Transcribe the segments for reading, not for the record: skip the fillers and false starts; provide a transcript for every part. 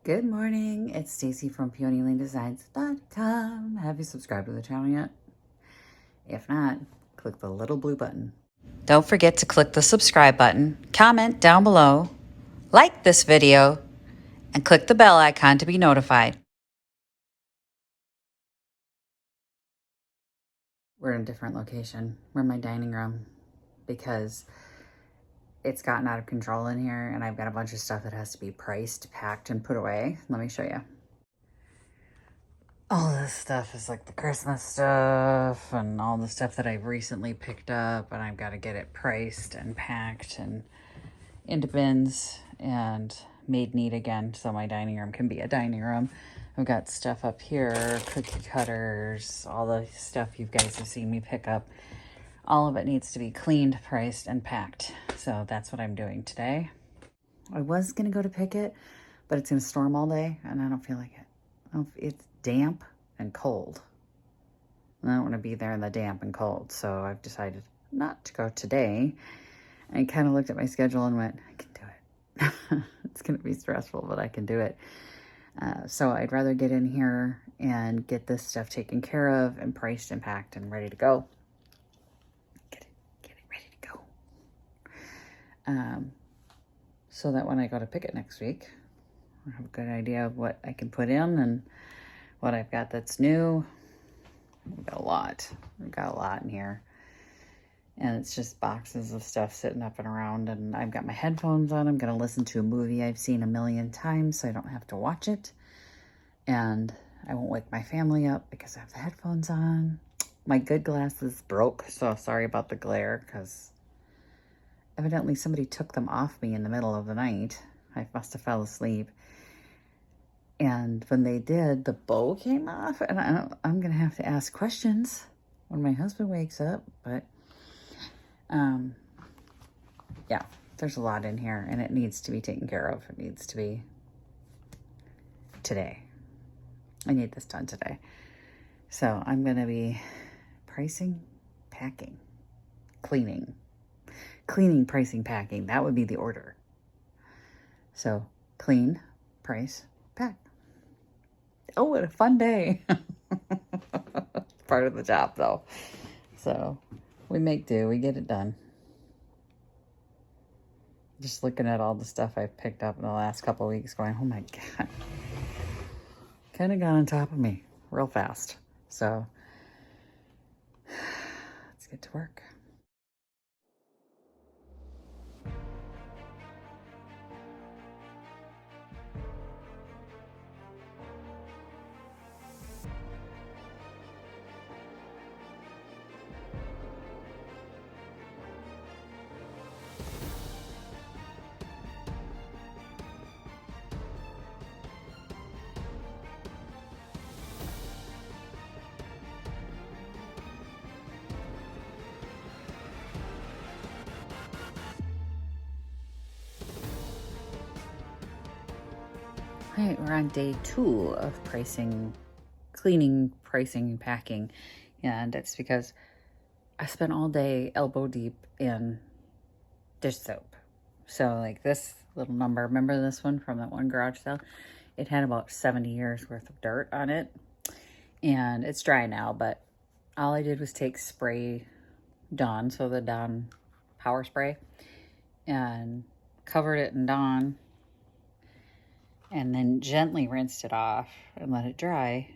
Good morning, it's Stacy from PeonyLaneDesigns.com. Have you subscribed to the channel yet? If not, click the little blue button. Don't forget to click the subscribe button, comment down below, like this video, and click the bell icon to be notified. We're in a different location. We're in my dining room because it's gotten out of control in here and I've got a bunch of stuff that has to be priced, packed, and put away. Let me show you. All this stuff is like the Christmas stuff and all the stuff that I've recently picked up, and I've got to get it priced and packed and into bins and made neat again so my dining room can be a dining room. I've got stuff up here, cookie cutters, all the stuff you guys have seen me pick up. All of it needs to be cleaned, priced, and packed. So that's what I'm doing today. I was going to go to pick it, but it's going to storm all day and I don't feel like it. It's damp and cold. I don't want to be there in the damp and cold, so I've decided not to go today. I kind of looked at my schedule and went, I can do it. It's going to be stressful, but I can do it. So I'd rather get in here and get this stuff taken care of and priced and packed and ready to go. Get it ready to go. So that when I go to pick it next week, I have a good idea of what I can put in and what I've got that's new. We've got a lot. We've got a lot in here. And it's just boxes of stuff sitting up and around. And I've got my headphones on. I'm going to listen to a movie I've seen a million times so I don't have to watch it. And I won't wake my family up because I have the headphones on. My good glasses broke, so sorry about the glare because evidently somebody took them off me in the middle of the night. I must have fell asleep. And when they did, the bow came off, and I'm going to have to ask questions when my husband wakes up. But, yeah, there's a lot in here, and it needs to be taken care of. It needs to be today. I need this done today. So I'm going to be pricing, packing, cleaning, pricing, packing. That would be the order. So clean, price, pack. Oh, what a fun day. Part of the job, though. So we make do. We get it done. Just looking at all the stuff I've picked up in the last couple of weeks going, oh my God. Kind of got on top of me real fast. So let's get to work. All right, we're on day 2 of pricing, cleaning, pricing, and packing. And it's because I spent all day elbow deep in dish soap. So like this little number, remember this one from that one garage sale? It had about 70 years worth of dirt on it. And it's dry now, but all I did was take spray Dawn, so the Dawn power spray, and covered it in Dawn, and then gently rinsed it off and let it dry.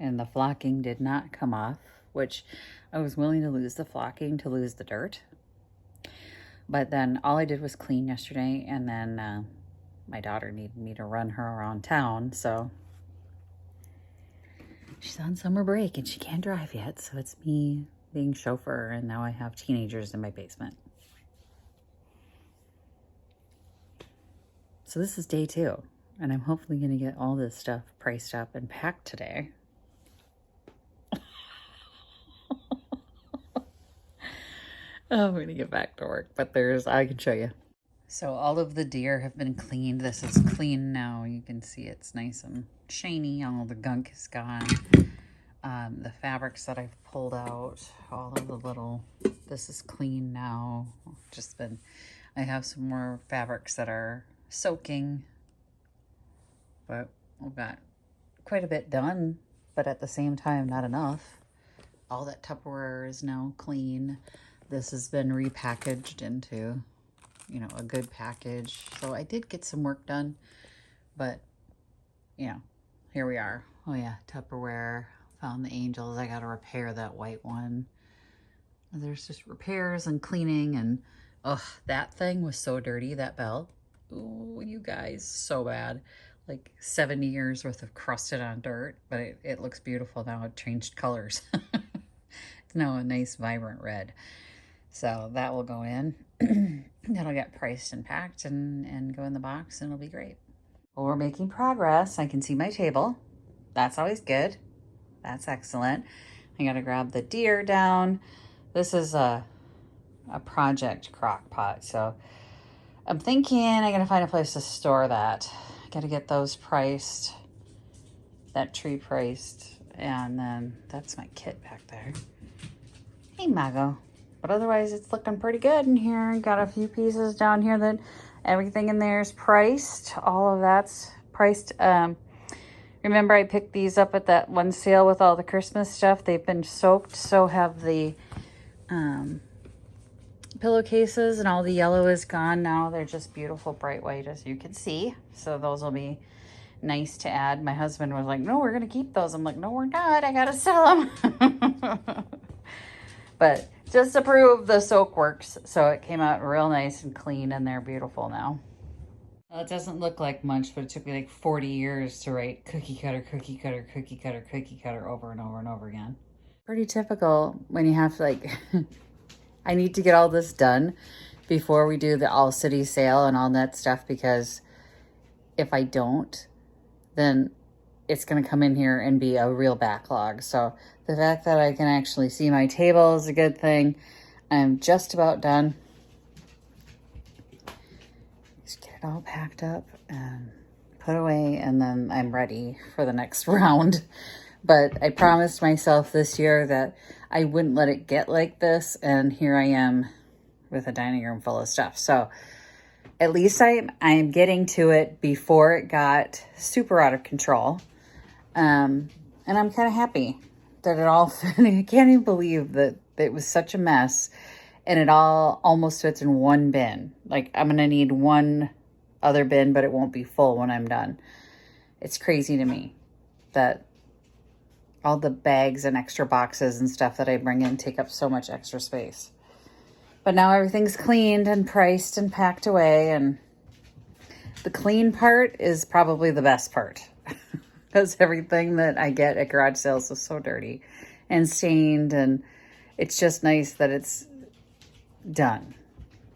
And the flocking did not come off, which I was willing to lose the flocking to lose the dirt. But then all I did was clean yesterday, and then my daughter needed me to run her around town, so she's on summer break and she can't drive yet, so it's me being chauffeur, and now I have teenagers in my basement. So this is day 2. And I'm hopefully going to get all this stuff priced up and packed today. I'm going to get back to work, but I can show you. So all of the deer have been cleaned. This is clean now. You can see it's nice and shiny. All the gunk is gone. The fabrics that I've pulled out, all of the little, this is clean now. I have some more fabrics that are soaking. but we've got quite a bit done, but at the same time, not enough. All that Tupperware is now clean. This has been repackaged into, you know, a good package. So I did get some work done, but, you know, here we are. Oh yeah, Tupperware. Found the angels. I got to repair that white one. There's just repairs and cleaning, and oh, that thing was so dirty, that bell. Oh, you guys, so bad. Like 70 years worth of crusted on dirt, but it looks beautiful now. It changed colors. It's now a nice vibrant red. So that will go in. That'll get priced and packed and go in the box, and it'll be great. Well, we're making progress. I can see my table. That's always good. That's excellent. I got to grab the deer down. This is a project crock pot, so I'm thinking I got to find a place to store that. I got to get those priced, that tree priced, and then that's my kit back there. Hey, Mago. But otherwise, it's looking pretty good in here. Got a few pieces down here that everything in there is priced. All of that's priced. Remember, I picked these up at that one sale with all the Christmas stuff. They've been soaked, so have the pillowcases, and all the yellow is gone now. They're just beautiful bright white, as you can see. So those will be nice to add. My husband was like, no, we're going to keep those. I'm like, no, we're not. I got to sell them. But just to prove the soak works. So it came out real nice and clean, and they're beautiful now. Well, it doesn't look like much, but it took me like 40 years to write cookie cutter, cookie cutter, cookie cutter, cookie cutter over and over and over again. Pretty typical when you have to, like, I need to get all this done before we do the all city sale and all that stuff, because if I don't, then it's going to come in here and be a real backlog. So the fact that I can actually see my table is a good thing. I'm just about done. Just get it all packed up and put away, and then I'm ready for the next round. But I promised myself this year that I wouldn't let it get like this, and here I am with a dining room full of stuff. So at least I am getting to it before it got super out of control. And I'm kind of happy that it all fit. I can't even believe that it was such a mess, and it all almost fits in one bin. Like, I'm going to need one other bin, but it won't be full when I'm done. It's crazy to me that all the bags and extra boxes and stuff that I bring in take up so much extra space. But now everything's cleaned and priced and packed away, and the clean part is probably the best part. Because everything that I get at garage sales is so dirty and stained, and it's just nice that it's done.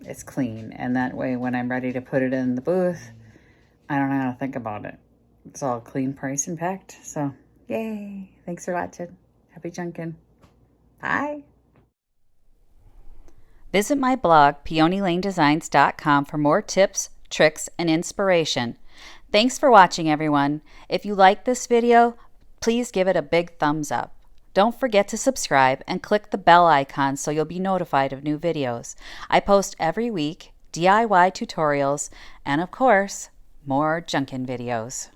It's clean, and that way when I'm ready to put it in the booth, I don't have to think about it. It's all clean, priced, and packed. So, yay. Thanks for watching. Happy junkin'. Bye. Visit my blog, peonylanedesigns.com, for more tips, tricks, and inspiration. Thanks for watching, everyone. If you like this video, please give it a big thumbs up. Don't forget to subscribe and click the bell icon so you'll be notified of new videos. I post every week, DIY tutorials, and of course, more junkin' videos.